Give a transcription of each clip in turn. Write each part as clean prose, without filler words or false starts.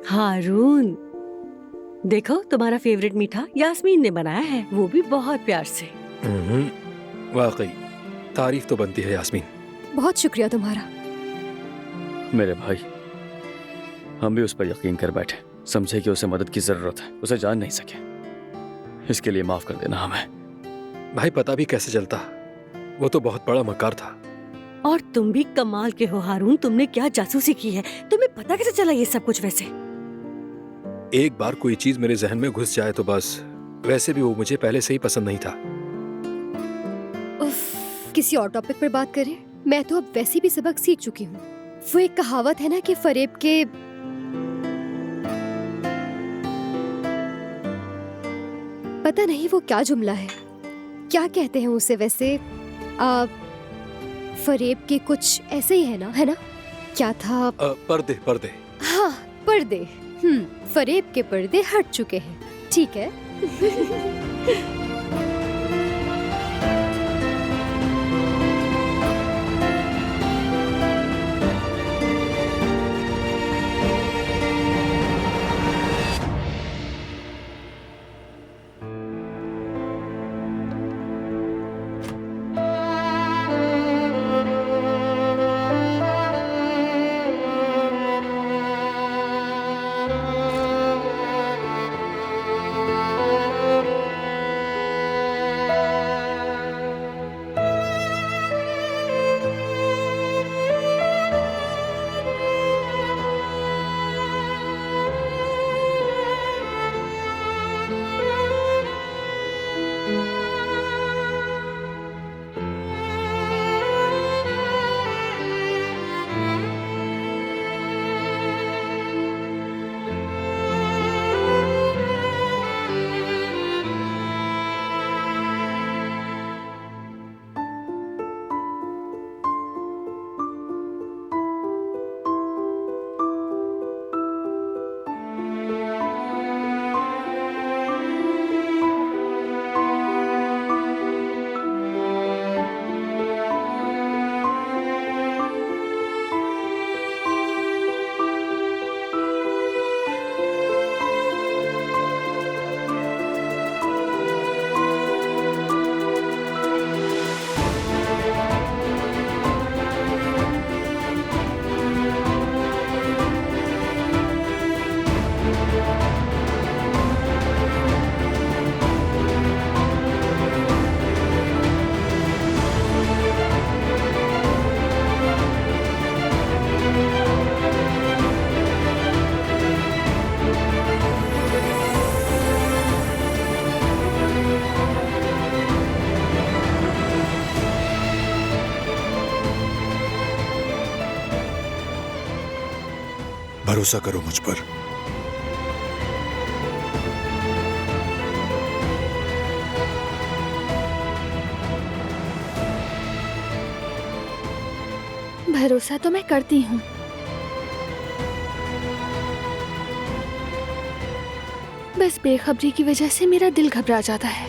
हारून, देखो तुम्हारा फेवरेट मीठा यास्मीन ने बनाया है, वो भी बहुत प्यार से। वाकई तारीफ तो बनती है यास्मीन। बहुत शुक्रिया तुम्हारा। मेरे भाई, हम भी उस पर यकीन कर बैठे, समझे कि उसे मदद की जरूरत है, उसे जान नहीं सके। इसके लिए माफ कर देना हमें। भाई पता भी कैसे चलता, वो तो बहुत बड़ा मक्कार था। और तुम भी कमाल के हो हारून, तुमने क्या जासूसी की है, तुम्हें पता कैसे चला ये सब कुछ? वैसे एक बार कोई चीज मेरे जहन में घुस जाए तो बस, वैसे भी वो मुझे पहले से ही पसंद नहीं था। उफ, किसी और टॉपिक पर बात करें। मैं तो अब वैसे भी सबक सीख चुकी हूँ। वो एक कहावत है ना कि फरेब के पता नहीं वो क्या जुमला है, क्या कहते हैं उसे वैसे, फरेब के कुछ ऐसे ही है ना, है ना? क्या था? पर्दे पर्दे। हाँ, पर्दे। फरेब के पर्दे हट चुके हैं, ठीक है। भरोसा करो मुझ पर। भरोसा तो मैं करती हूँ, बस बेखबरी की वजह से मेरा दिल घबरा जाता है।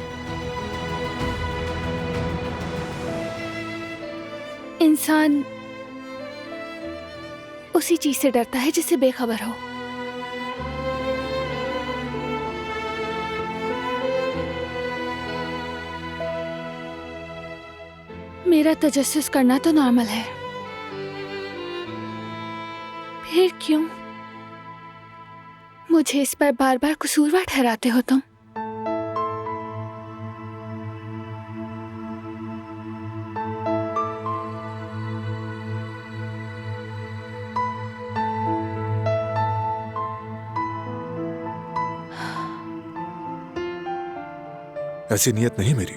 इंसान उसी चीज से डरता है जिससे बेखबर हो। मेरा तजस्सुस करना तो नॉर्मल है, फिर क्यों मुझे इस पर बार बार कसूरवार ठहराते हो तुम? ऐसी नियत नहीं मेरी।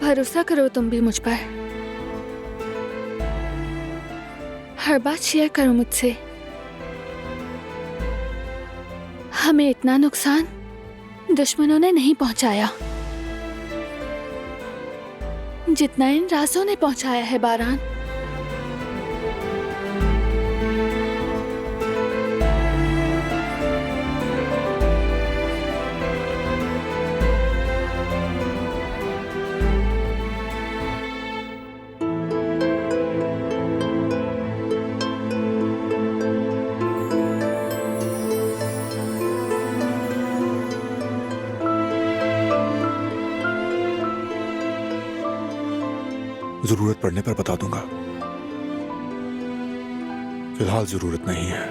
भरोसा करो तुम भी मुझ पर। हर बात शेयर करो मुझसे। हमें इतना नुकसान दुश्मनों ने नहीं पहुंचाया जितना इन राजों ने पहुंचाया है बारान। जरूरत पड़ने पर बता दूंगा, फिलहाल जरूरत नहीं है।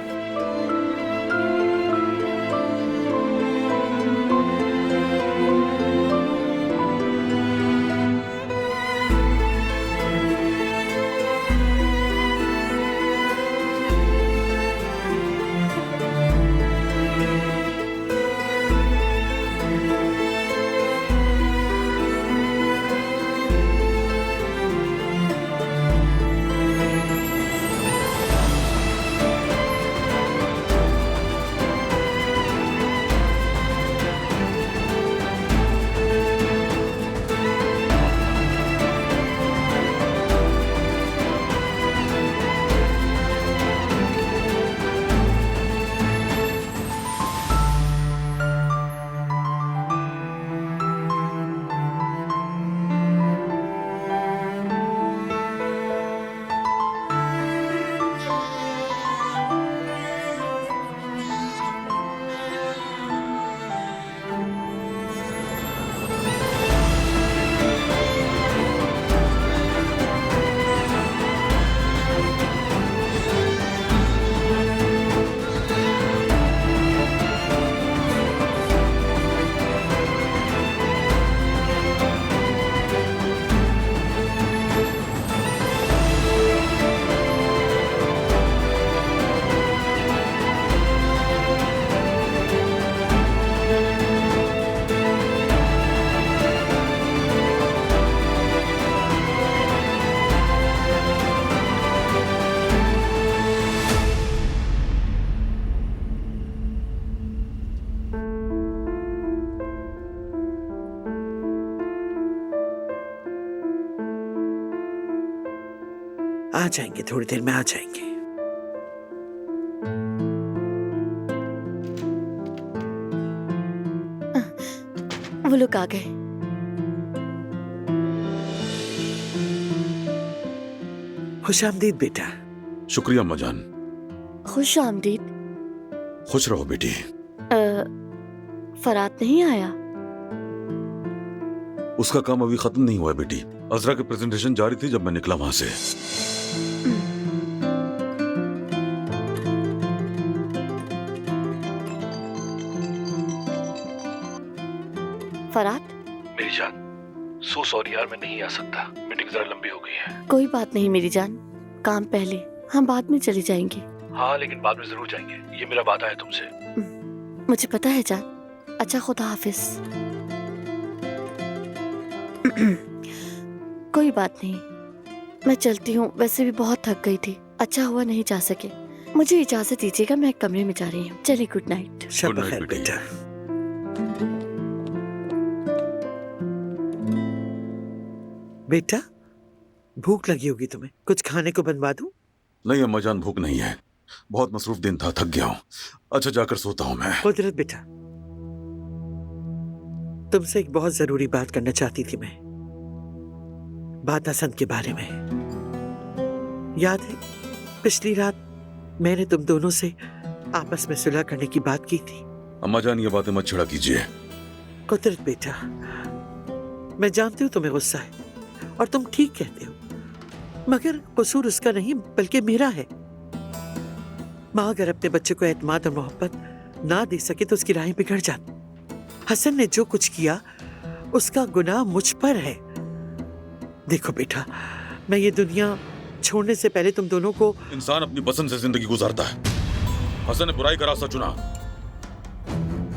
आ जाएंगे, थोड़ी देर में आ जाएंगे। वो लोग आ गए। खुशामदीद बेटा। शुक्रिया अम्मा जान। खुश आमदीद। खुश रहो बेटी। फरात नहीं आया? उसका काम अभी खत्म नहीं हुआ है बेटी। अजरा की प्रेजेंटेशन जारी थी जब मैं निकला वहां से। फरात? मेरी जान, सो सॉरी यार, मैं नहीं आ सकता। मीटिंग जरा लंबी हो गई है। कोई बात नहीं मेरी जान, काम पहले, हम बाद में चले जाएंगे। हाँ, लेकिन बाद में जरूर जाएंगे, ये मेरा वादा है तुमसे। मुझे पता है जान। अच्छा, खुदा हाफिज। कोई बात नहीं, मैं चलती हूँ। वैसे भी बहुत थक गई थी, अच्छा हुआ नहीं जा सके। मुझे इजाजत दीजिएगा, मैं कमरे में जा रही हूँ। चलिए, गुड नाइट। शब Good night, बखैर बेटी। बेटा। बेटा, भूख लगी होगी तुम्हें, कुछ खाने को बनवा दूं? नहीं अम्मा जान, भूख नहीं है। बहुत मसरूफ दिन था, थक गया हूँ। अच्छा, जाकर सोता हूँ मैं। कुदरत बेटा, तुमसे एक बहुत जरूरी बात करना चाहती थी मैं। बात हसन के बारे में। याद है पिछली रात मैंने तुम दोनों से आपस में सुलह करने की बात की थी? अम्मा जान, ये बातें मत छिड़ा कीजिए। कुदरत बेटा, मैं जानती हूँ तुम्हें गुस्सा है और तुम ठीक कहते हो, मगर कसूर उसका नहीं बल्कि मेरा है। माँ अगर अपने बच्चे को एतमाद और मोहब्बत ना दे सके तो उसकी राहें बिगड़ जाती। हसन ने जो कुछ किया उसका गुनाह मुझ पर है। देखो बेटा, मैं ये दुनिया छोड़ने से पहले तुम दोनों को। इंसान अपनी पसंद से जिंदगी गुजारता है। हसन ने बुराई का रास्ता चुना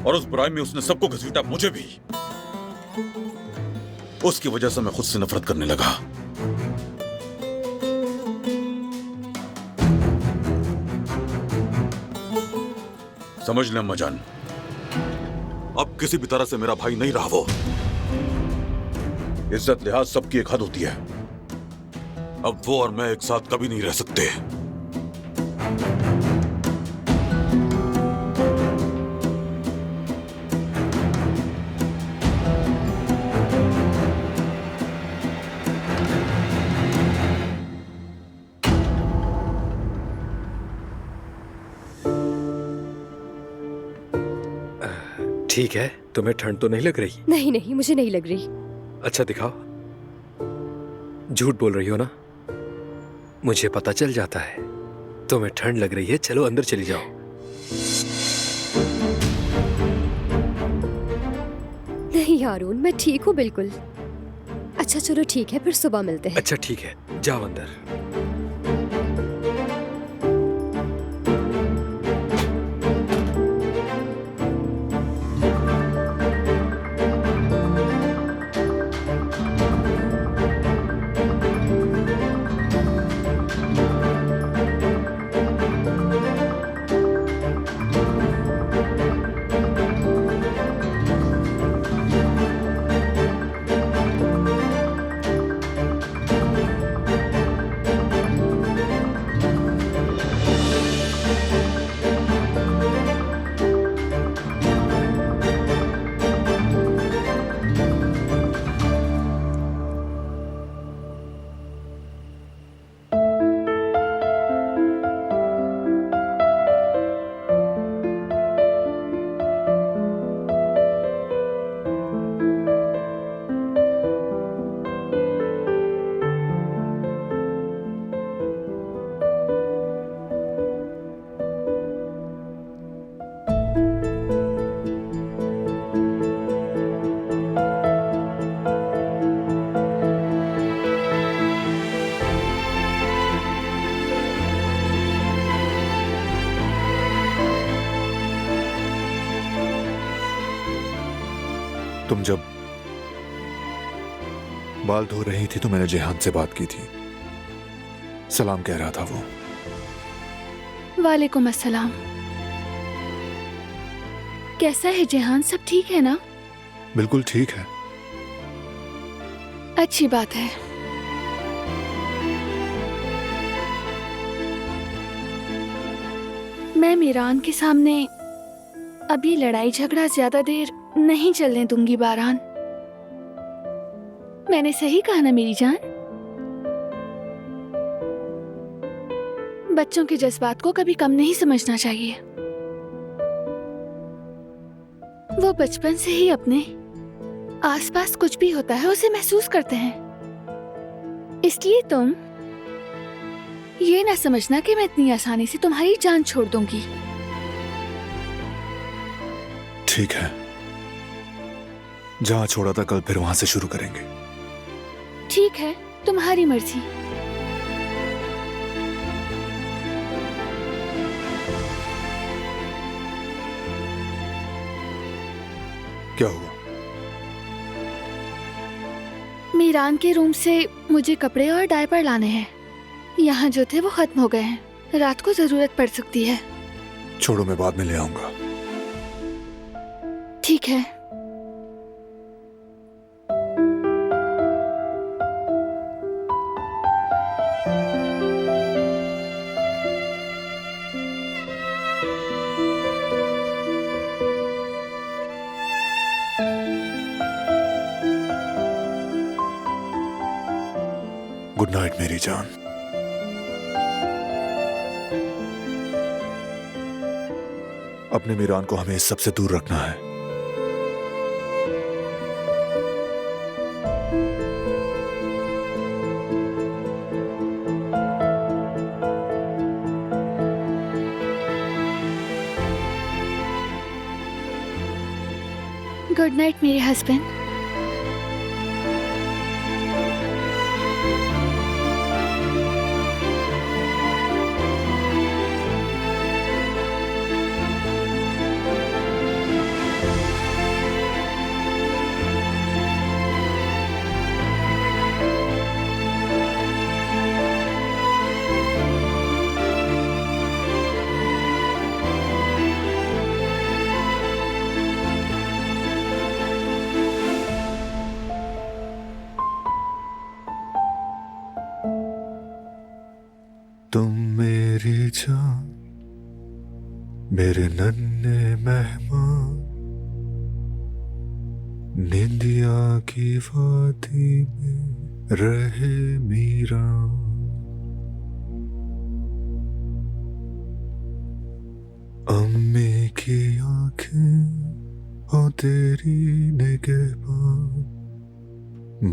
और उस बुराई में उसने सबको घसीटा, मुझे भी। उसकी वजह से मैं खुद से नफरत करने लगा। समझ ले अम्मा जान, अब किसी भी तरह से मेरा भाई नहीं रहा वो। इज्जत लिहाज सबकी एक हद होती है। अब वो और मैं एक साथ कभी नहीं रह सकते। ठीक है, तुम्हें ठंड तो नहीं लग रही? नहीं नहीं, मुझे नहीं लग रही। अच्छा दिखाओ। झूठ बोल रही हो ना? मुझे पता चल जाता है। तुम्हें ठंड लग रही है, चलो अंदर चली जाओ। नहीं हारून, मैं ठीक हूँ बिल्कुल। अच्छा चलो ठीक है, फिर सुबह मिलते हैं। अच्छा ठीक है, जाओ अंदर। तुम जब बाल धो रही थी तो मैंने जेहान से बात की थी। सलाम कह रहा था वो। वालेकुम अस्सलाम। कैसा है जेहान, सब ठीक है ना? बिल्कुल ठीक है। अच्छी बात है। मैं मीरान के सामने अभी लड़ाई झगड़ा ज्यादा देर नहीं चलने दूंगी बारान। मैंने सही कहा ना मेरी जान? बच्चों के जज्बात को कभी कम नहीं समझना चाहिए। वो बचपन से ही अपने आसपास कुछ भी होता है उसे महसूस करते हैं। इसलिए तुम ये ना समझना कि मैं इतनी आसानी से तुम्हारी जान छोड़ दूंगी। ठीक है, जहां छोड़ा था कल फिर वहां से शुरू करेंगे। ठीक है, तुम्हारी मर्जी। क्या हुआ? मीरान के रूम से मुझे कपड़े और डायपर लाने हैं। यहाँ जो थे वो खत्म हो गए हैं। रात को जरूरत पड़ सकती है। छोड़ो, मैं बाद में ले आऊंगा। ठीक है। गुड नाइट मेरी जान। अपने मीरान को हमें इस सबसे दूर रखना है। गुड नाइट मेरे हस्बैंड। तुम मेरी जान, मेरे नन्हे मेहमान, निंदिया की वादी में रहे मीरा। अम्मी की आंखें हो तेरी निगहबान,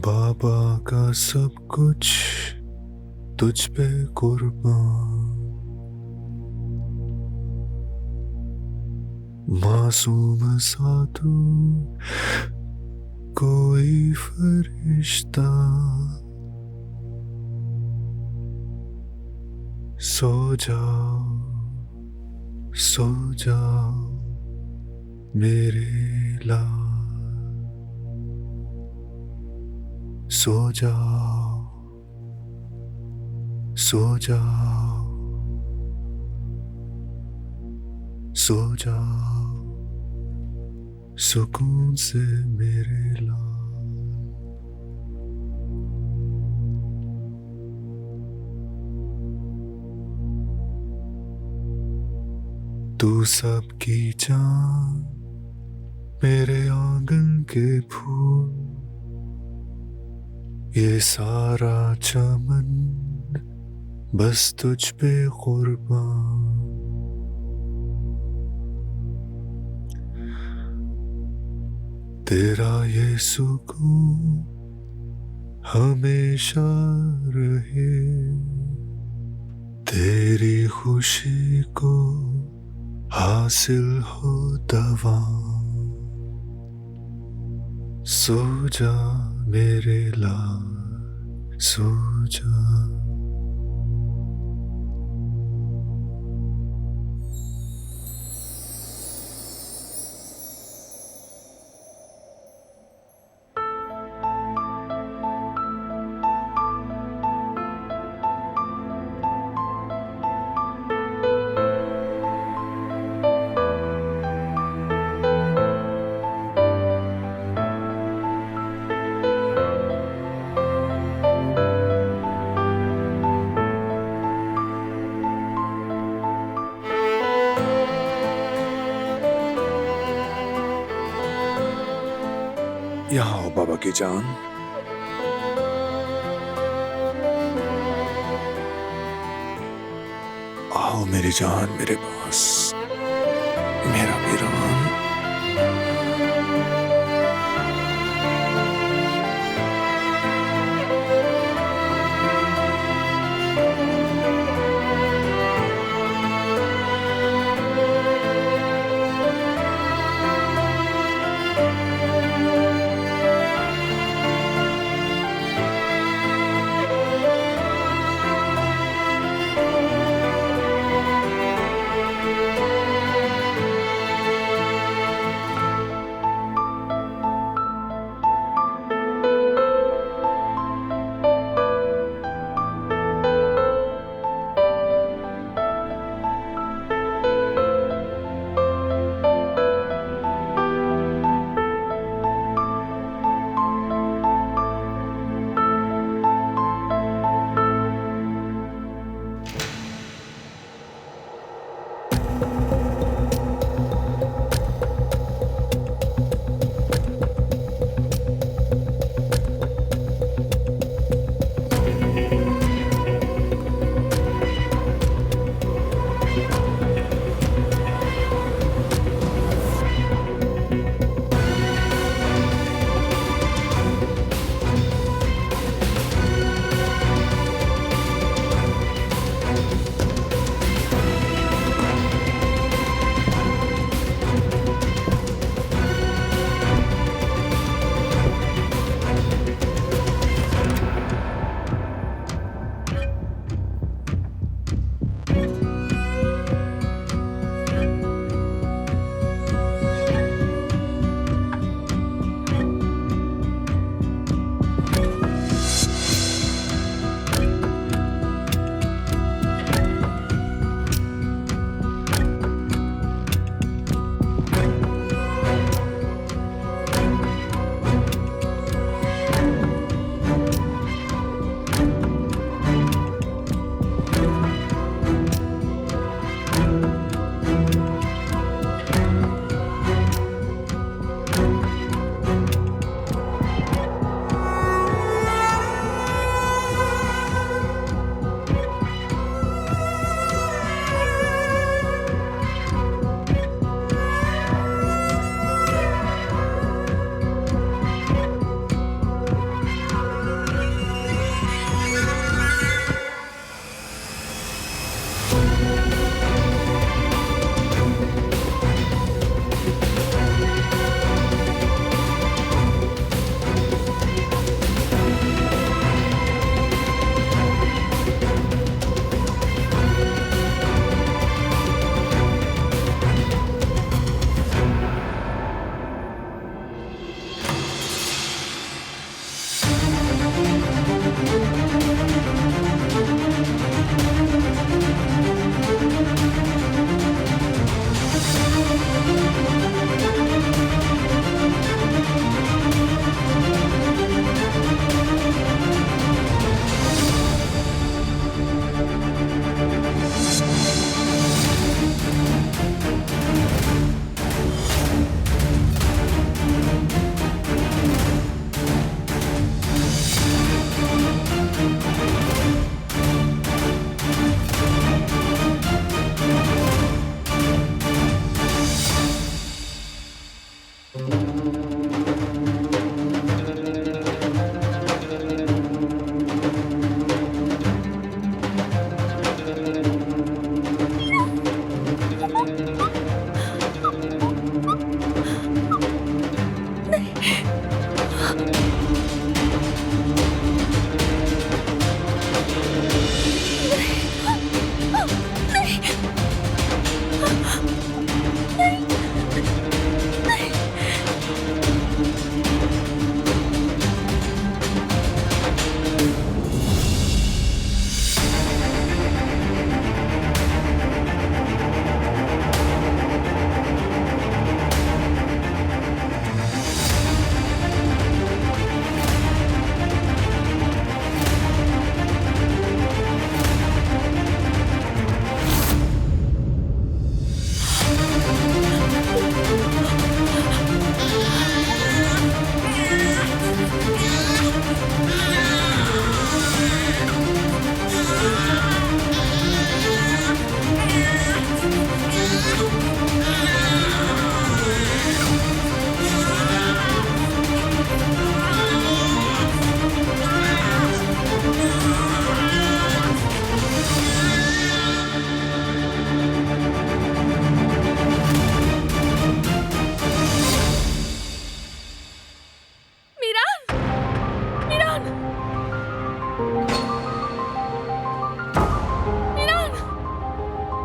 बाबा का सब कुछ तुझ पे कुर्बान। मासूम सा तू कोई फरिश्ता, सो जाओ सो जाओ मेरे लाल, सो जाओ सो जाओ सो जाओ सुकून से मेरे लाल। तू सबकी जान, मेरे आंगन के फूल, ये सारा चमन बस तुझ पे कुर्बान। तेरा ये सुकून हमेशा रहे, तेरी खुशी को हासिल हो दवा। सो जा मेरे लाल, सो जा। यहाँ आओ बाबा की जान। आओ मेरी जान मेरे पास, मेरा वीरान।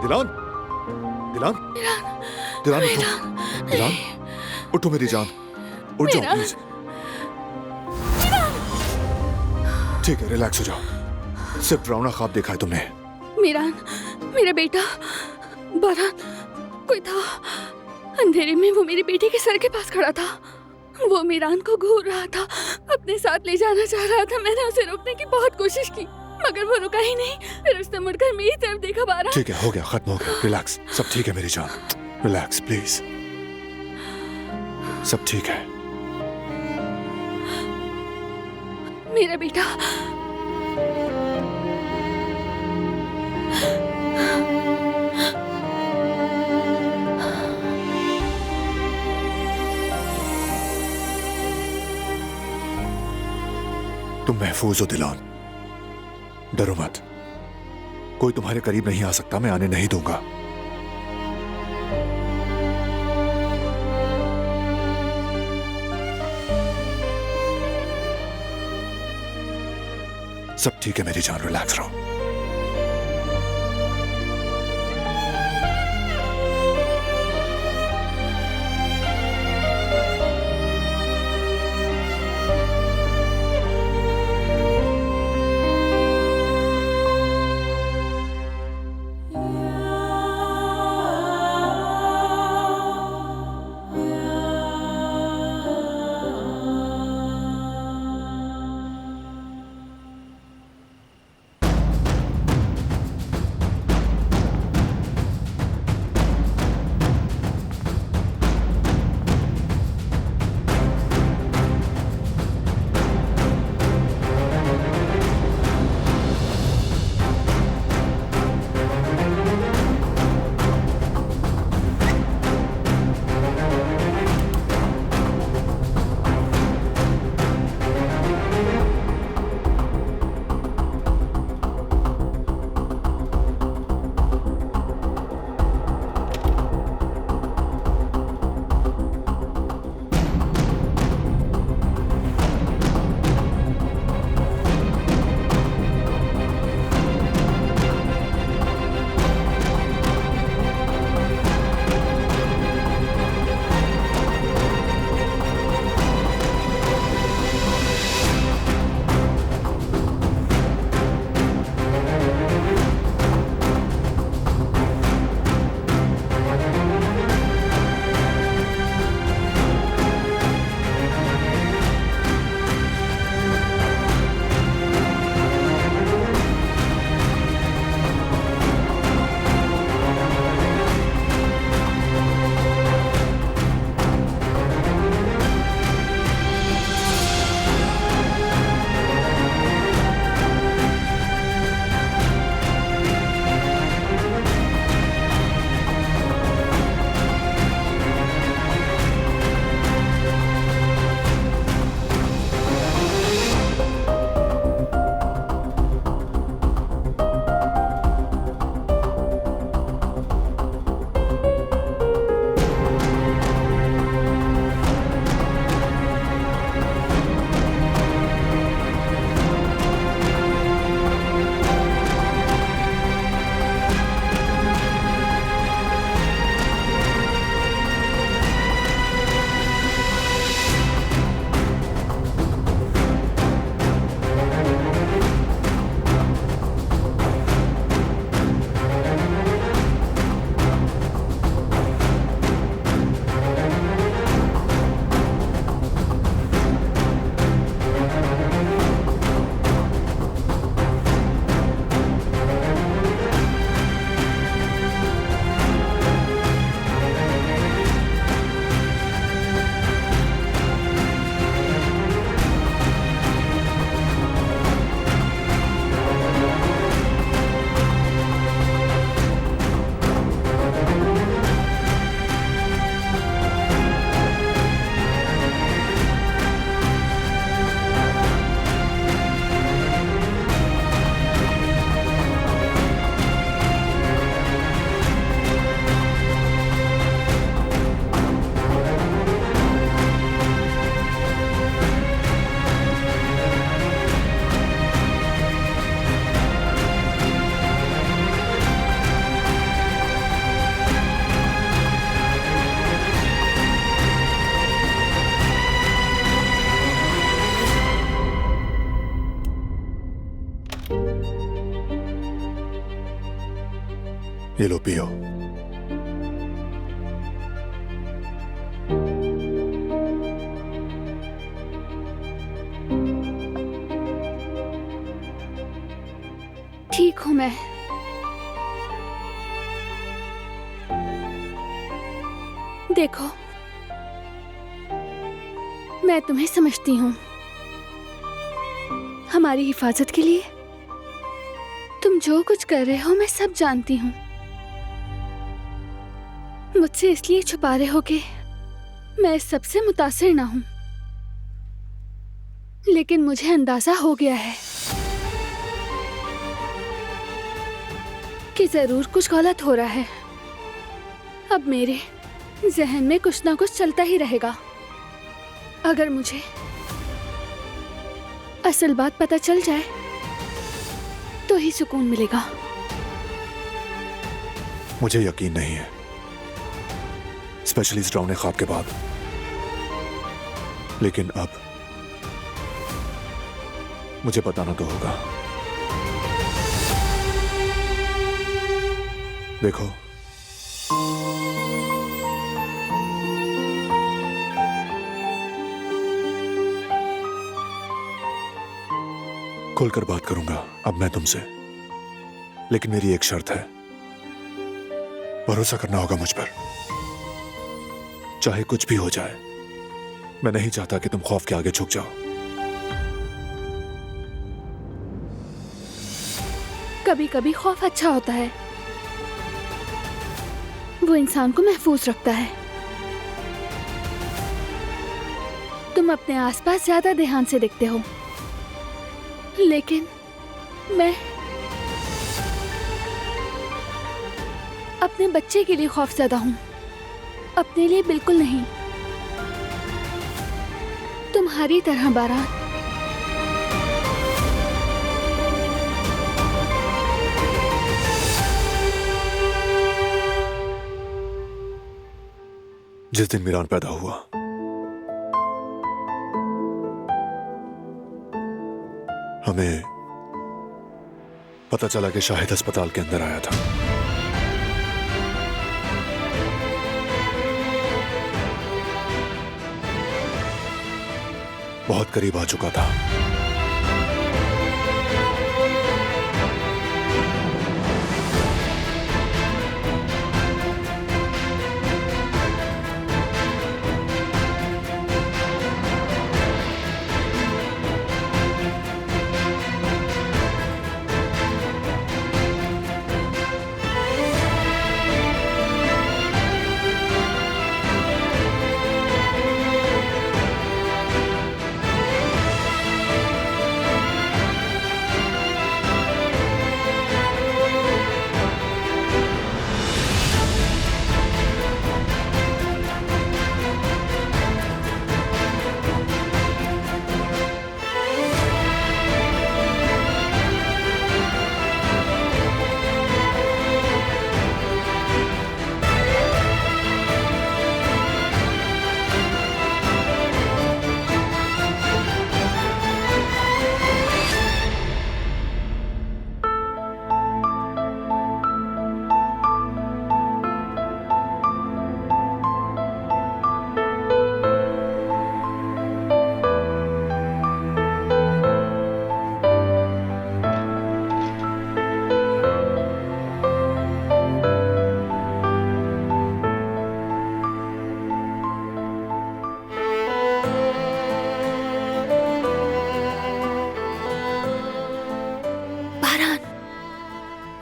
दिलान, दिलान, दिलान उठो, दिलान, उठो मेरी जान, उठ जाओ प्लीज। ठीक है, रिलैक्स हो जाओ। सिर्फ डरावना ख्वाब देखा है तुमने। मीरान, मेरा बेटा बारान, कोई था अंधेरे में। वो मेरी बेटी के सर के पास खड़ा था। वो मीरान को घूर रहा था, अपने साथ ले जाना चाह रहा था। मैंने उसे रोकने की बहुत कोशिश की, मगर वो रुका ही नहीं। फिर उसने मुड़कर मेरी तरफ देखा। बारान, ठीक है, हो गया, खत्म हो गया, रिलैक्स, सब ठीक है मेरी जान, रिलैक्स प्लीज, सब ठीक है। मेरा बेटा। तुम महफूज हो दिलान, डरो मत, कोई तुम्हारे करीब नहीं आ सकता, मैं आने नहीं दूंगा। सब ठीक है मेरी जान, रिलैक्स रहो। ये लो पियो। ठीक हूं मैं। देखो, मैं तुम्हें समझती हूँ। हमारी हिफाजत के लिए तुम जो कुछ कर रहे हो मैं सब जानती हूँ। मुझसे इसलिए छुपा रहे हो कि मैं इस सबसे मुतासिर ना हूं, लेकिन मुझे अंदाजा हो गया है कि जरूर कुछ गलत हो रहा है। अब मेरे जहन में कुछ ना कुछ चलता ही रहेगा। अगर मुझे असल बात पता चल जाए तो ही सुकून मिलेगा। मुझे यकीन नहीं है, स्पेशली इस डरावने ख्वाब के बाद। लेकिन अब मुझे बताना तो होगा। देखो, खुलकर बात करूंगा अब मैं तुमसे, लेकिन मेरी एक शर्त है। भरोसा करना होगा मुझ पर, चाहे कुछ भी हो जाए। मैं नहीं चाहता कि तुम खौफ के आगे झुक जाओ। कभी कभी खौफ अच्छा होता है, वो इंसान को महफूज रखता है। तुम अपने आसपास ज्यादा ध्यान से देखते हो, लेकिन मैं अपने बच्चे के लिए खौफज़दा हूं, अपने लिए बिल्कुल नहीं। तुम्हारी तरह बारात। जिस दिन मीरान पैदा हुआ, हमें पता चला कि शाहिद अस्पताल के अंदर आया था। बहुत करीब आ चुका था।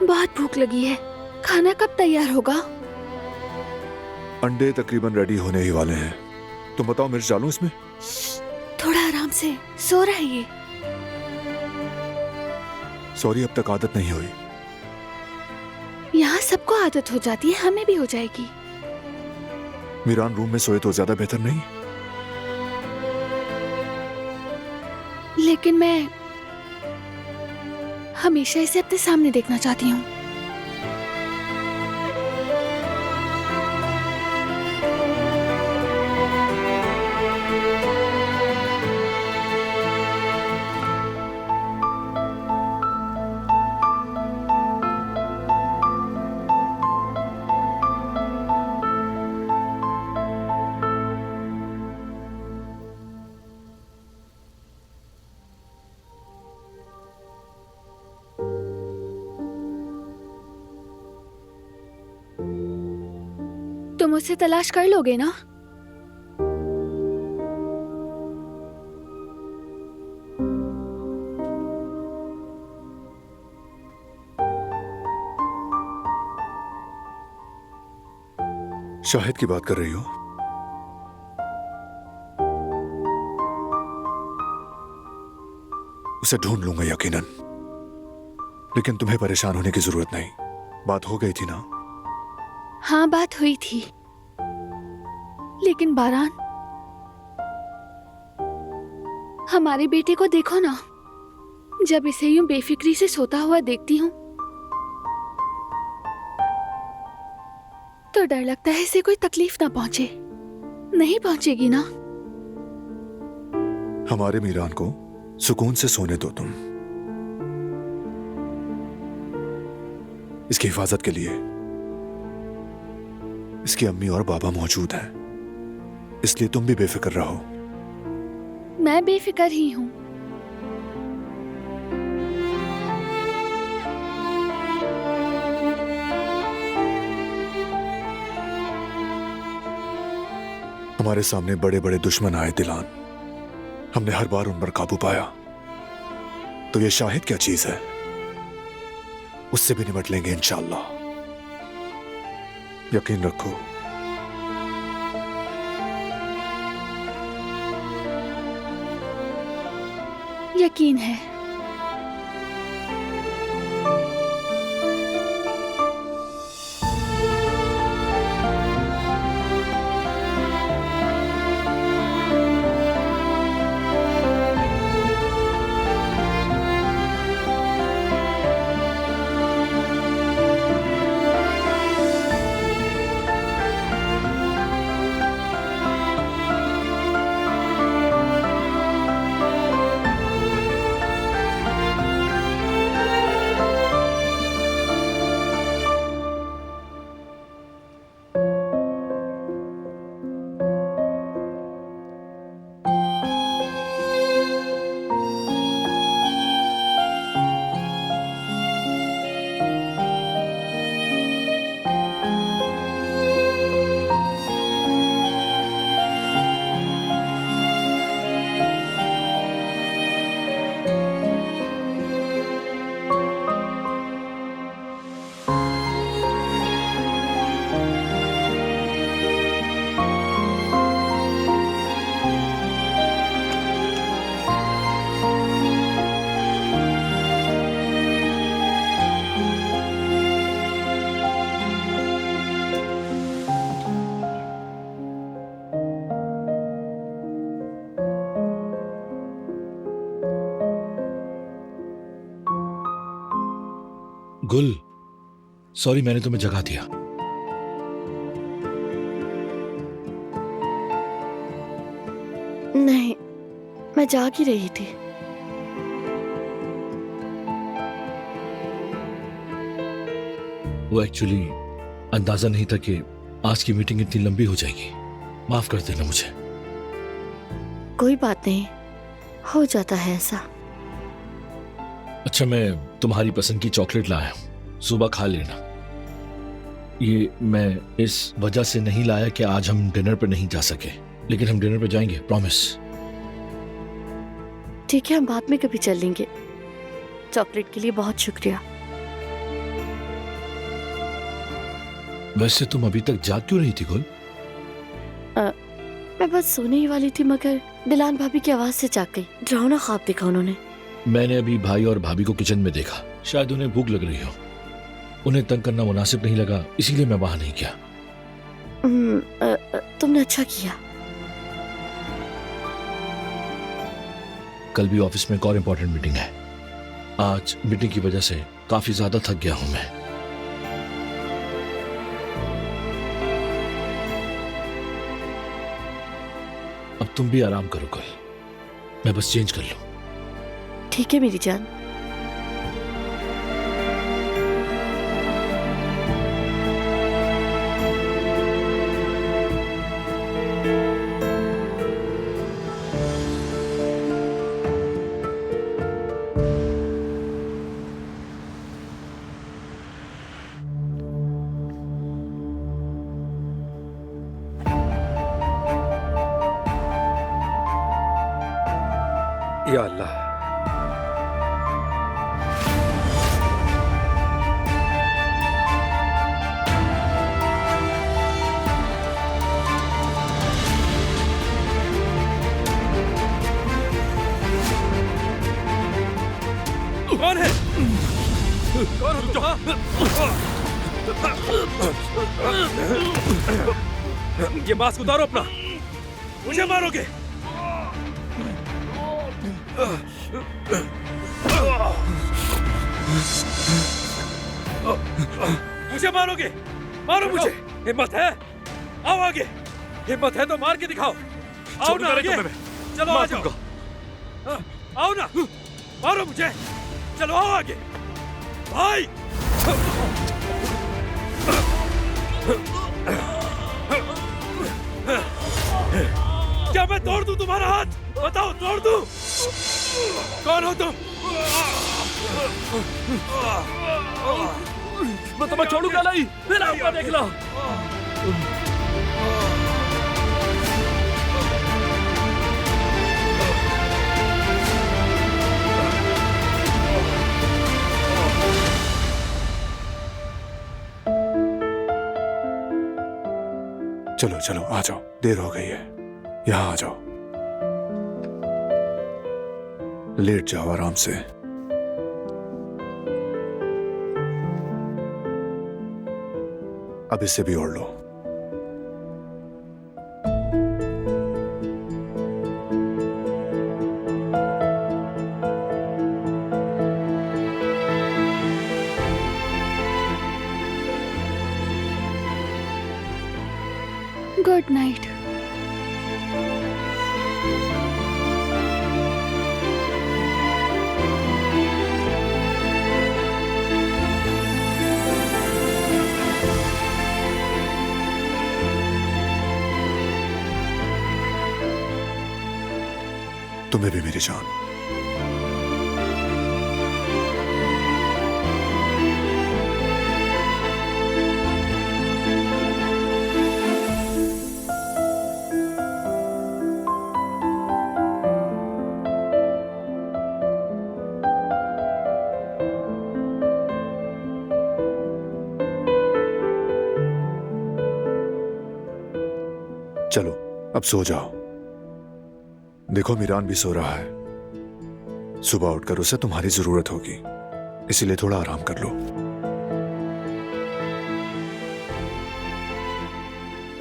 बहुत भूख लगी है। खाना कब तैयार होगा? अंडे तकरीबन रेडी होने ही वाले हैं। तुम बताओ, मिर्च डालूं इसमें? थोड़ा आराम से, सो रहा है ये। सॉरी, अब तक आदत नहीं हुई। यहाँ सबको आदत हो जाती है, हमें भी हो जाएगी। मीरान रूम में सोए तो ज्यादा बेहतर नहीं? लेकिन मैं हमेशा इसे अपने सामने देखना चाहती हूँ। तुम उसे तलाश कर लोगे ना? शाहिद की बात कर रही हो? उसे ढूंढ लूंगा यकीनन, लेकिन तुम्हें परेशान होने की जरूरत नहीं। बात हो गई थी ना? हाँ, बात हुई थी, लेकिन बारान, हमारे बेटे को देखो ना। जब इसे यूं बेफिक्री से सोता हुआ देखती हूँ तो डर लगता है इसे कोई तकलीफ ना पहुंचे। नहीं पहुंचेगी ना? हमारे मीरान को सुकून से सोने दो तुम। इसकी हिफाजत के लिए इसकी अम्मी और बाबा मौजूद हैं, इसलिए तुम भी बेफिक्र रहो। मैं बेफिक्र ही हूँ। हमारे सामने बड़े बड़े दुश्मन आए दिलान, हमने हर बार उन पर काबू पाया। तो ये शाहिद क्या चीज है? उससे भी निपट लेंगे इंशाअल्लाह, यकीन रखो। यकीन है। गुल, सॉरी मैंने तुम्हें जगा दिया। नहीं, मैं जाग ही रही थी। वो एक्चुअली अंदाजा नहीं था कि आज की मीटिंग इतनी लंबी हो जाएगी। माफ कर देना मुझे। कोई बात नहीं, हो जाता है ऐसा। अच्छा, मैं तुम्हारी पसंद की चॉकलेट लाया हूं, सुबह खा लेना। ये मैं इस वजह से नहीं लाया कि आज हम डिनर पे नहीं जा सके, लेकिन हम डिनर पे जाएंगे, प्रॉमिस। ठीक है, हम बाद में कभी चल लेंगे। चॉकलेट के लिए बहुत शुक्रिया। वैसे तुम अभी तक जाग क्यों रही थी गुल? मैं बस सोने ही वाली थी, मगर दिलान भाभी की आवाज से जाग गई। डरावना ख्वाब देखा उन्होंने। मैंने अभी भाई और भाभी को किचन में देखा। शायद उन्हें भूख लग रही हो। उन्हें तंग करना मुनासिब नहीं लगा, इसीलिए मैं वहां नहीं गया। तुमने अच्छा किया। कल भी ऑफिस में एक और इम्पोर्टेंट मीटिंग है। आज मीटिंग की वजह से काफी ज्यादा थक गया हूं मैं। अब तुम भी आराम करो कल, मैं बस चेंज कर लूं। ठीक है मेरी जान। अल्लाह। कौन है? कौन हो तुम? ये मास्क उतारो अपना, मुझे मारोगे? मुझे मारोगे? मारो मुझे। हिम्मत है? आओ आगे। हिम्मत है तो मार के दिखाओ। आओ ना आगे। चलो आ जाओ। आओ ना, मारो मुझे। चलो आओ आगे भाई। क्या मैं तोड़ दूं तुम्हारा हाथ? बताओ, तोड़ दूं? कौन हो तुम? मैं तुम्हें छोड़ूंगा नहीं, मेरा आपका देख लो। चलो चलो आ जाओ, देर हो गई है, यहाँ आ जाओ, लेट जाओ आराम से। अब इसे भी ओढ़ लो। Good night. तुम्हें भी मेरी जान। चलो अब सो जाओ। देखो मीरान भी सो रहा है, सुबह उठकर उसे तुम्हारी जरूरत होगी, इसीलिए थोड़ा आराम कर लो।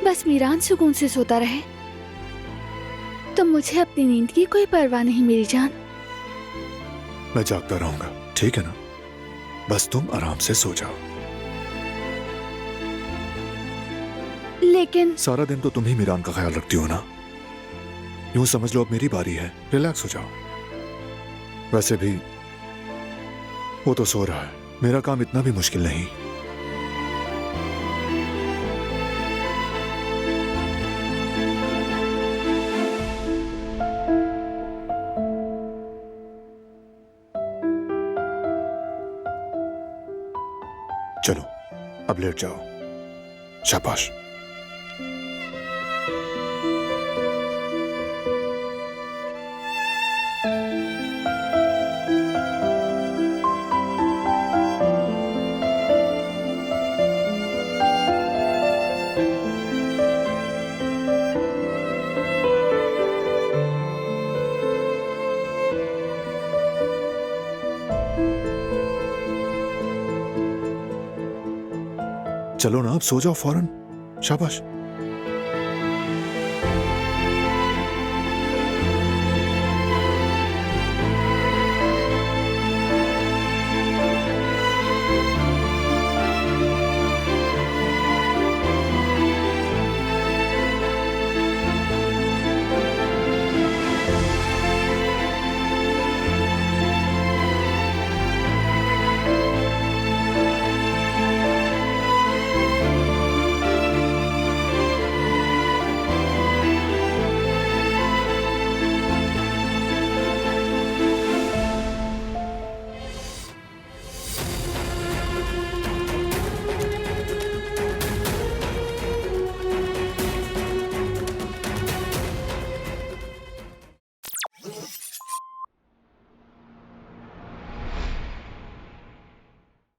बस मीरान सुकून से सोता रहे तो मुझे अपनी नींद की कोई परवाह नहीं मेरी जान। मैं जागता रहूंगा, ठीक है ना? बस तुम आराम से सो जाओ। लेकिन सारा दिन तो तुम ही मीरान का ख्याल रखती हो ना, यूं समझ लो अब मेरी बारी है, रिलैक्स हो जाओ। वैसे भी वो तो सो रहा है, मेरा काम इतना भी मुश्किल नहीं। चलो अब लेट जाओ, शाबाश। चलो ना अब सो जाओ फौरन, शाबाश।